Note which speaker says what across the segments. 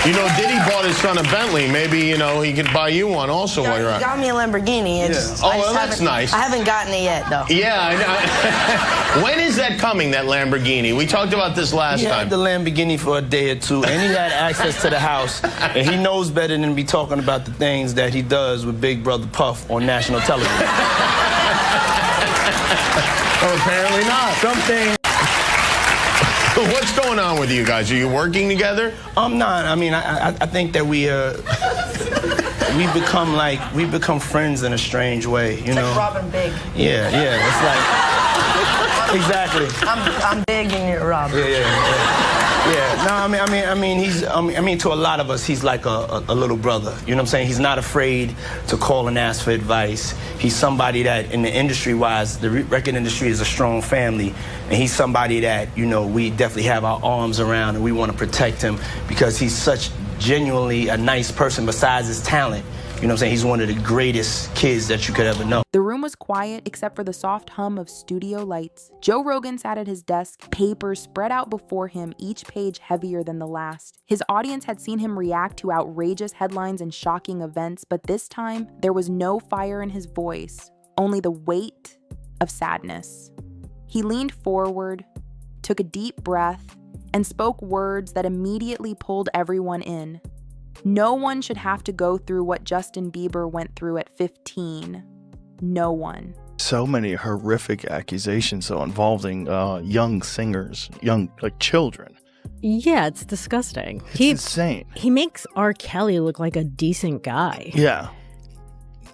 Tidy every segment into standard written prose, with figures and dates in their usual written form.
Speaker 1: You know, Diddy bought his son a Bentley. Maybe, you know, he could buy you one also while you're out.
Speaker 2: He got me a Lamborghini.
Speaker 1: Well, that's nice.
Speaker 2: I haven't gotten it yet, though.
Speaker 1: Yeah, I know. When is that coming, that Lamborghini? We talked about this last time.
Speaker 3: He had the Lamborghini for a day or two, and he had access to the house, and he knows better than to be talking about the things that he does with Big Brother Puff on national television.
Speaker 1: Oh, apparently not.
Speaker 3: Something.
Speaker 1: What's going on with you guys? Are you working together?
Speaker 3: I'm not. I mean, I think that we become friends in a strange way, you know.
Speaker 2: Like Robin Big.
Speaker 3: Yeah. It's like exactly.
Speaker 2: I'm Big and you're Robin.
Speaker 3: Yeah. No, I mean, to a lot of us, he's like a little brother. You know what I'm saying? He's not afraid to call and ask for advice. He's somebody that, in the industry-wise, the record industry is a strong family, and he's somebody that, you know, we definitely have our arms around, and we want to protect him because he's such genuinely a nice person besides his talent. You know what I'm saying? He's one of the greatest kids that you could ever know.
Speaker 4: The room was quiet except for the soft hum of studio lights. Joe Rogan sat at his desk, papers spread out before him, each page heavier than the last. His audience had seen him react to outrageous headlines and shocking events, but this time, there was no fire in his voice, only the weight of sadness. He leaned forward, took a deep breath, and spoke words that immediately pulled everyone in. No one should have to go through what Justin Bieber went through at 15. No one.
Speaker 5: So many horrific accusations, though, involving young singers, like children.
Speaker 6: Yeah, it's disgusting.
Speaker 5: It's insane.
Speaker 6: He makes R. Kelly look like a decent guy.
Speaker 5: Yeah.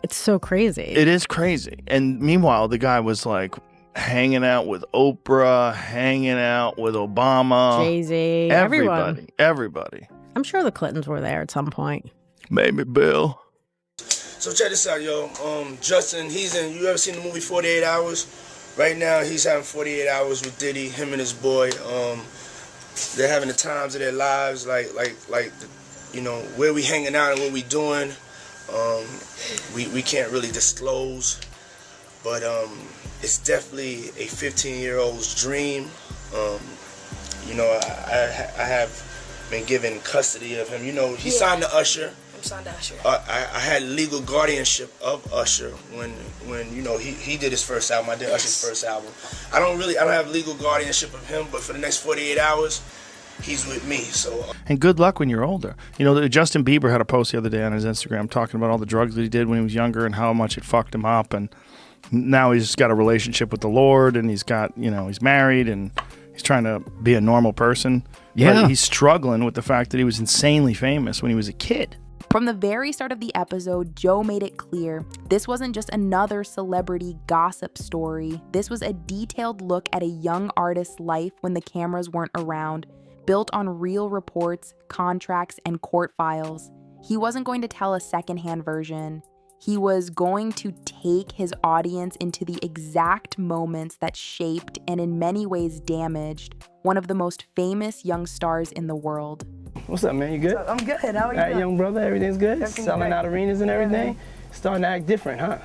Speaker 6: It's so crazy.
Speaker 5: It is crazy. And meanwhile, the guy was like hanging out with Oprah, hanging out with Obama.
Speaker 6: Jay-Z,
Speaker 5: Everybody.
Speaker 6: I'm sure the Clintons were there at some point.
Speaker 5: Maybe Bill.
Speaker 3: So check this out, yo. Justin, you ever seen the movie 48 Hours? Right now, he's having 48 hours with Diddy, him and his boy. They're having the times of their lives, like, you know, where we hanging out and what we doing. We can't really disclose, but it's definitely a 15-year-old's dream. You know, I have been given custody of him. You know, he signed to Usher.
Speaker 2: I'm signed to Usher.
Speaker 3: I had legal guardianship of Usher when you know he did his first album. I did Usher's first album. I don't have legal guardianship of him, but for the next 48 hours, he's with me. So.
Speaker 5: And good luck when you're older. You know, Justin Bieber had a post the other day on his Instagram talking about all the drugs that he did when he was younger and how much it fucked him up. And now he's got a relationship with the Lord, and he's married, and he's trying to be a normal person.
Speaker 7: Yeah.
Speaker 5: But he's struggling with the fact that he was insanely famous when he was a kid.
Speaker 4: From the very start of the episode, Joe made it clear this wasn't just another celebrity gossip story. This was a detailed look at a young artist's life when the cameras weren't around, built on real reports, contracts, and court files. He wasn't going to tell a secondhand version. He was going to take his audience into the exact moments that shaped and in many ways damaged one of the most famous young stars in the world.
Speaker 3: What's up, man? You good?
Speaker 2: I'm good. How are you?
Speaker 3: All right, young brother, everything's good?
Speaker 2: Everything's
Speaker 3: Selling
Speaker 2: great.
Speaker 3: out arenas and everything?
Speaker 2: Yeah.
Speaker 3: Starting to act different, huh?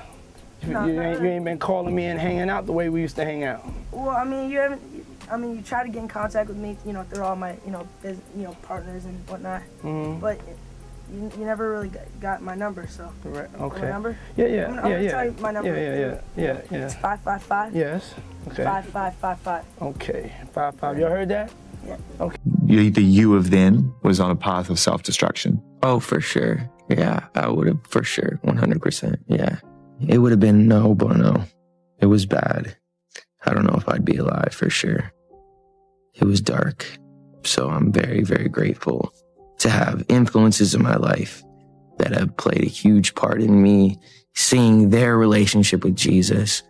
Speaker 3: You ain't been calling me and hanging out the way we used to hang out.
Speaker 2: Well, I mean, you try to get in contact with me, you know, through all my, partners and whatnot. Mm-hmm. But you never really got my number, so.
Speaker 3: Right. Okay.
Speaker 2: My number?
Speaker 3: Yeah.
Speaker 2: I'm gonna tell you my number.
Speaker 3: Yeah.
Speaker 2: It's 555.
Speaker 3: Yes. Okay.
Speaker 2: 5555.
Speaker 3: Okay. 55. Y'all heard that?
Speaker 2: Yeah.
Speaker 3: Okay.
Speaker 8: The you of then was on a path of self-destruction.
Speaker 7: Oh, for sure. Yeah, I would have, for sure, 100%. Yeah. It would have been no bueno. It was bad. I don't know if I'd be alive, for sure. It was dark. So I'm very, very grateful to have influences in my life that have played a huge part in me seeing their relationship with Jesus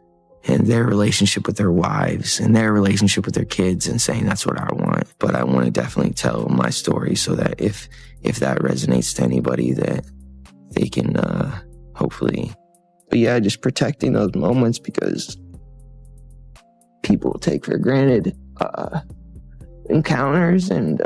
Speaker 7: and their relationship with their wives and their relationship with their kids and saying that's what I want. But I want to definitely tell my story so that if that resonates to anybody, that they can hopefully. But yeah, just protecting those moments because people take for granted encounters and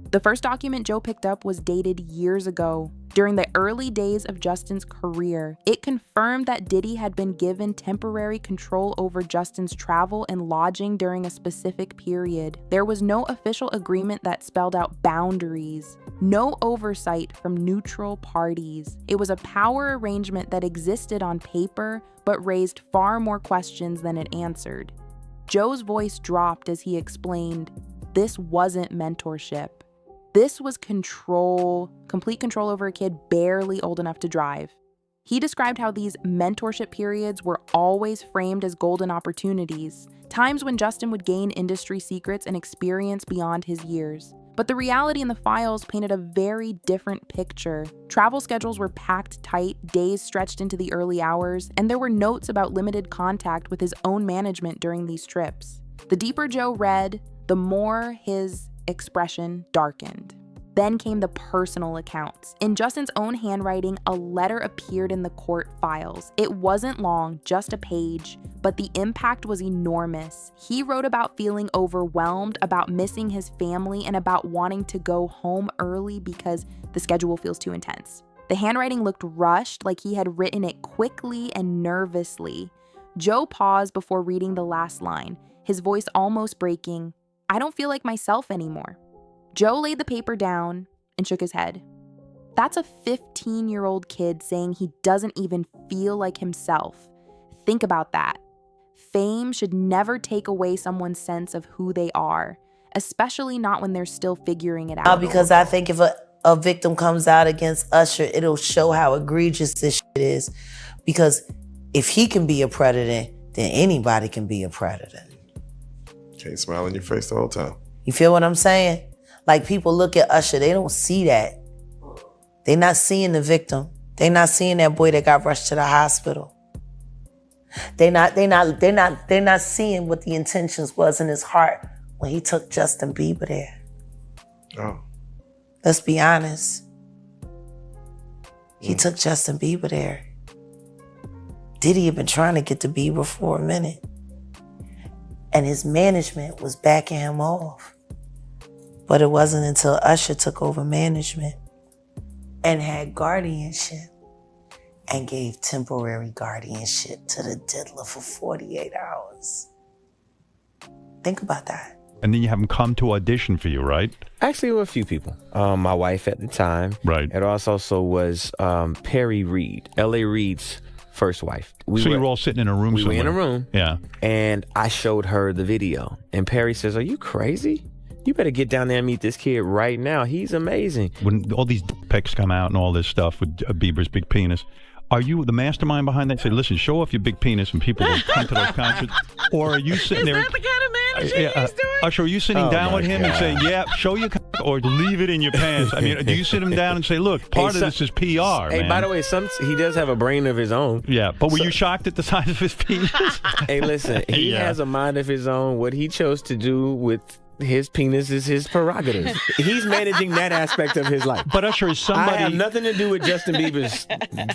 Speaker 4: The first document Joe picked up was dated years ago, during the early days of Justin's career. It confirmed that Diddy had been given temporary control over Justin's travel and lodging during a specific period. There was no official agreement that spelled out boundaries, no oversight from neutral parties. It was a power arrangement that existed on paper, but raised far more questions than it answered. Joe's voice dropped as he explained, this wasn't mentorship. This was control, complete control over a kid barely old enough to drive. He described how these mentorship periods were always framed as golden opportunities, times when Justin would gain industry secrets and experience beyond his years. But the reality in the files painted a very different picture. Travel schedules were packed tight, days stretched into the early hours, and there were notes about limited contact with his own management during these trips. The deeper Joe read, the more his expression darkened. Then came the personal accounts. In Justin's own handwriting, a letter appeared in the court files. It wasn't long, just a page, but the impact was enormous. He wrote about feeling overwhelmed, about missing his family, and about wanting to go home early because the schedule feels too intense. The handwriting looked rushed, like he had written it quickly and nervously. Joe paused before reading the last line, his voice almost breaking. I don't feel like myself anymore. Joe laid the paper down and shook his head. That's a 15-year-old kid saying he doesn't even feel like himself. Think about that. Fame should never take away someone's sense of who they are, especially not when they're still figuring it out.
Speaker 9: Because I think if a victim comes out against Usher, it'll show how egregious this shit is. Because if he can be a predator, then anybody can be a predator.
Speaker 10: Can't smile in your face the whole time.
Speaker 9: You feel what I'm saying? Like, people look at Usher, they don't see that. They're not seeing the victim. They're not seeing that boy that got rushed to the hospital. They're not seeing what the intentions was in his heart when he took Justin Bieber there.
Speaker 10: Oh.
Speaker 9: Let's be honest. He took Justin Bieber there. Diddy had been trying to get to Bieber for a minute. And his management was backing him off. But it wasn't until Usher took over management and had guardianship and gave temporary guardianship to the diddler for 48 hours. Think about that.
Speaker 11: And then you have him come to audition for you, right?
Speaker 12: Actually, with a few people. My wife at the time.
Speaker 11: Right.
Speaker 12: It also was Perry Reed, L.A. Reid's first wife.
Speaker 11: So you were all sitting in a room somewhere?
Speaker 12: We were in a room.
Speaker 11: Yeah.
Speaker 12: And I showed her the video. And Perry says, are you crazy? You better get down there and meet this kid right now. He's amazing.
Speaker 11: When all these pics come out and all this stuff with Bieber's big penis, are you the mastermind behind that? Say, listen, show off your big penis and people will come to those concerts. Or are you sitting there?
Speaker 6: Is that the kind of manager he's doing?
Speaker 11: Usher, are you sitting down with him and saying, yeah, show your cock, or leave it in your pants? I mean, do you sit him down and say, look, part of this is PR,
Speaker 12: Hey,
Speaker 11: man.
Speaker 12: by the way, he does have a brain of his own.
Speaker 11: Yeah, but were you shocked at the size of his penis?
Speaker 12: Hey, listen, he has a mind of his own. What he chose to do with his penis is his prerogative. He's managing that aspect of his life.
Speaker 11: But Usher is somebody...
Speaker 12: I have nothing to do with Justin Bieber's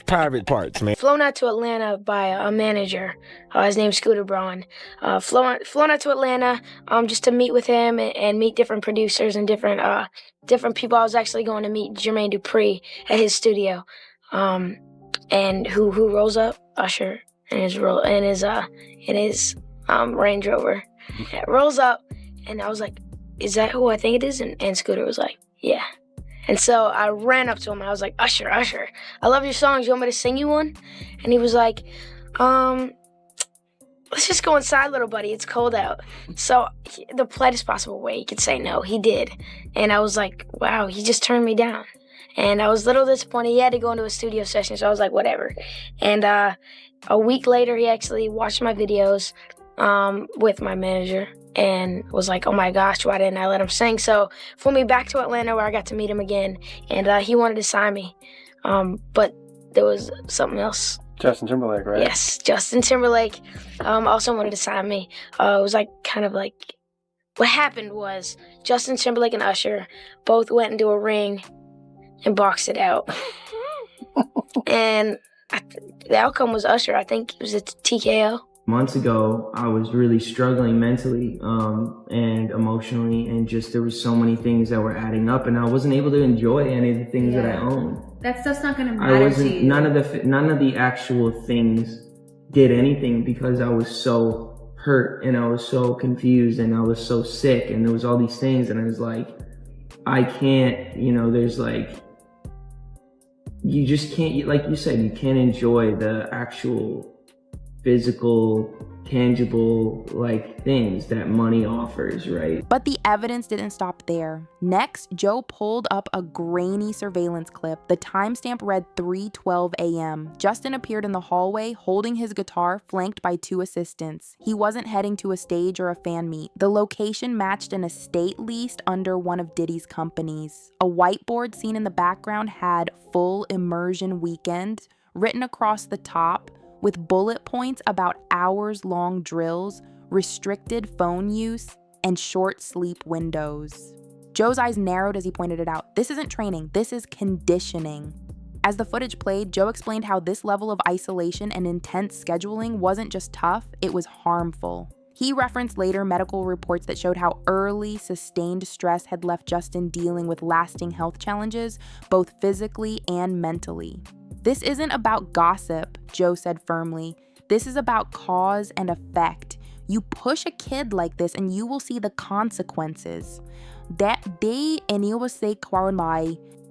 Speaker 12: private parts, man.
Speaker 13: Flown out to Atlanta by a manager. His name's Scooter Braun. Flown out to Atlanta just to meet with him and meet different producers and different people. I was actually going to meet Jermaine Dupri at his studio. And who rolls up? Usher in his Range Rover. It rolls up. And I was like, is that who I think it is? And Scooter was like, yeah. And so I ran up to him and I was like, Usher, I love your songs. You want me to sing you one? And he was like, let's just go inside, little buddy. It's cold out. So the politest possible way he could say no, he did. And I was like, wow, he just turned me down. And I was a little disappointed. He had to go into a studio session, so I was like, whatever. And a week later, he actually watched my videos with my manager. And was like, oh my gosh, why didn't I let him sing? So flew me back to Atlanta where I got to meet him again. And he wanted to sign me. But there was something else.
Speaker 14: Justin Timberlake, right?
Speaker 13: Yes, Justin Timberlake also wanted to sign me. It was like kind of like, what happened was Justin Timberlake and Usher both went into a ring and boxed it out. And the outcome was Usher. I think it was a TKO.
Speaker 7: Months ago, I was really struggling mentally and emotionally, and just there was so many things that were adding up, and I wasn't able to enjoy any of the things that I owned.
Speaker 14: That stuff's not gonna matter to you.
Speaker 7: None of the actual things did anything because I was so hurt and I was so confused and I was so sick, and there was all these things, and I was like, I can't, there's like, you just can't, like you said, you can't enjoy the actual physical, tangible, like, things that money offers, right?
Speaker 4: But the evidence didn't stop there. Next, Joe pulled up a grainy surveillance clip. The timestamp read 3:12 a.m. Justin appeared in the hallway holding his guitar, flanked by 2 assistants. He wasn't heading to a stage or a fan meet. The location matched an estate leased under one of Diddy's companies. A whiteboard seen in the background had "Full Immersion Weekend" written across the top, with bullet points about hours-long drills, restricted phone use, and short sleep windows. Joe's eyes narrowed as he pointed it out. This isn't training, this is conditioning. As the footage played, Joe explained how this level of isolation and intense scheduling wasn't just tough, it was harmful. He referenced later medical reports that showed how early, sustained stress had left Justin dealing with lasting health challenges, both physically and mentally. This isn't about gossip, Joe said firmly. This is about cause and effect. You push a kid like this and you will see the consequences. The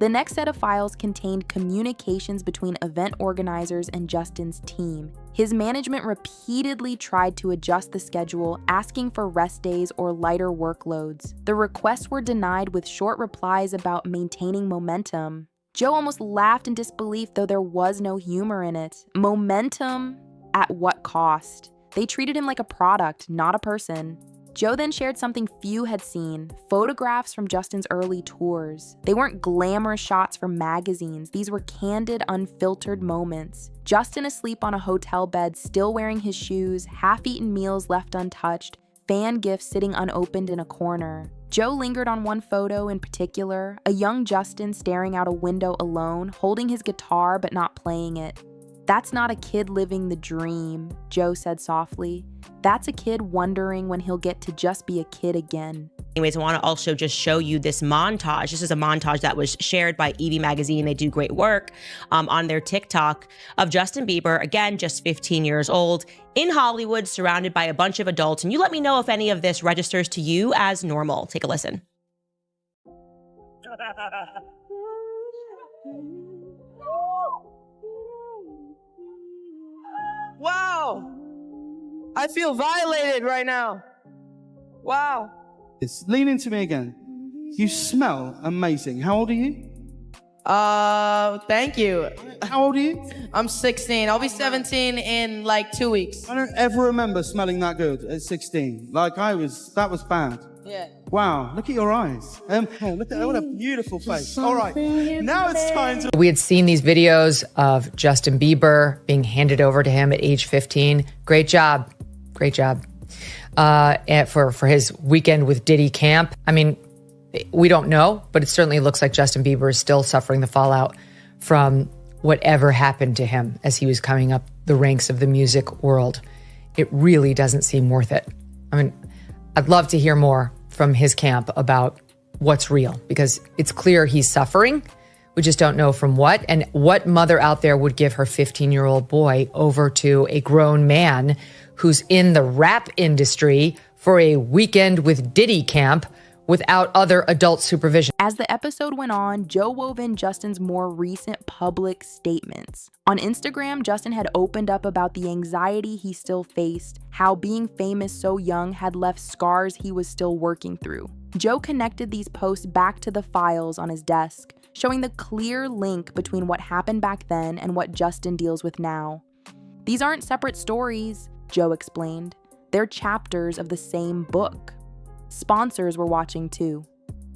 Speaker 4: next set of files contained communications between event organizers and Justin's team. His management repeatedly tried to adjust the schedule, asking for rest days or lighter workloads. The requests were denied with short replies about maintaining momentum. Joe almost laughed in disbelief, though there was no humor in it. Momentum at what cost? They treated him like a product, not a person. Joe then shared something few had seen, photographs from Justin's early tours. They weren't glamorous shots from magazines. These were candid, unfiltered moments. Justin asleep on a hotel bed, still wearing his shoes, half-eaten meals left untouched, fan gifts sitting unopened in a corner. Joe lingered on one photo in particular, a young Justin staring out a window alone, holding his guitar but not playing it. That's not a kid living the dream, Joe said softly. That's a kid wondering when he'll get to just be a kid again.
Speaker 15: Anyways, I want to also just show you this montage. This is a montage that was shared by Evie Magazine. They do great work on their TikTok of Justin Bieber, again, just 15 years old, in Hollywood, surrounded by a bunch of adults. And you let me know if any of this registers to you as normal. Take a listen.
Speaker 2: Wow! I feel violated right now. Wow.
Speaker 16: Lean into me again. You smell amazing. How old are you?
Speaker 2: Thank you.
Speaker 16: How old are you?
Speaker 2: I'm 16. I'll be 17 in like 2 weeks.
Speaker 16: I don't ever remember smelling that good at 16. Like that was bad.
Speaker 2: Yeah.
Speaker 16: Wow, look at your eyes. Look at what a beautiful face. All right, now it's time to...
Speaker 17: We had seen these videos of Justin Bieber being handed over to him at age 15. Great job. Great job. And for his weekend with Diddy camp. I mean, we don't know, but it certainly looks like Justin Bieber is still suffering the fallout from whatever happened to him as he was coming up the ranks of the music world. It really doesn't seem worth it. I mean, I'd love to hear more from his camp about what's real, because it's clear he's suffering. We just don't know from what. And what mother out there would give her 15-year-old boy over to a grown man who's in the rap industry for a weekend with Diddy camp without other adult supervision?
Speaker 4: As the episode went on, Joe wove in Justin's more recent public statements. On Instagram, Justin had opened up about the anxiety he still faced, how being famous so young had left scars he was still working through. Joe connected these posts back to the files on his desk, showing the clear link between what happened back then and what Justin deals with now. These aren't separate stories, Joe explained. They're chapters of the same book. Sponsors were watching too.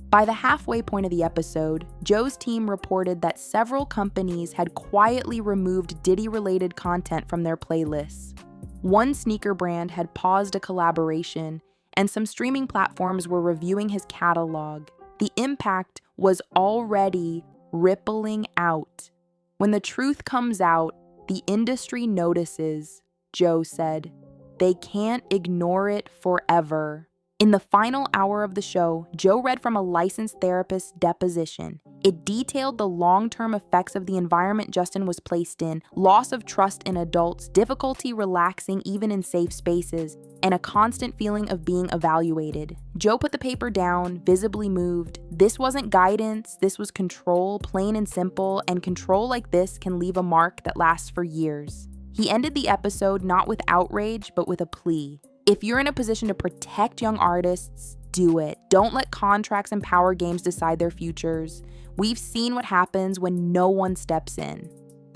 Speaker 4: By the halfway point of the episode, Joe's team reported that several companies had quietly removed Diddy-related content from their playlists. One sneaker brand had paused a collaboration, and some streaming platforms were reviewing his catalog. The impact was already rippling out. When the truth comes out, the industry notices, Joe said. They can't ignore it forever. In the final hour of the show, Joe read from a licensed therapist's deposition. It detailed the long-term effects of the environment Justin was placed in, loss of trust in adults, difficulty relaxing even in safe spaces, and a constant feeling of being evaluated. Joe put the paper down, visibly moved. This wasn't guidance, this was control, plain and simple, and control like this can leave a mark that lasts for years. He ended the episode not with outrage, but with a plea. If you're in a position to protect young artists, do it. Don't let contracts and power games decide their futures. We've seen what happens when no one steps in.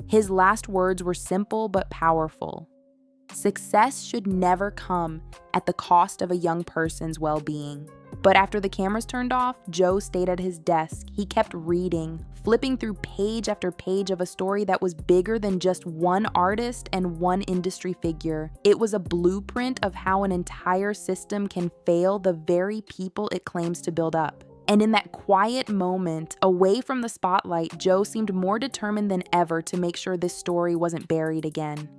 Speaker 4: His last words were simple but powerful. Success should never come at the cost of a young person's well-being. But after the cameras turned off, Joe stayed at his desk. He kept reading, flipping through page after page of a story that was bigger than just one artist and one industry figure. It was a blueprint of how an entire system can fail the very people it claims to build up. And in that quiet moment, away from the spotlight, Joe seemed more determined than ever to make sure this story wasn't buried again.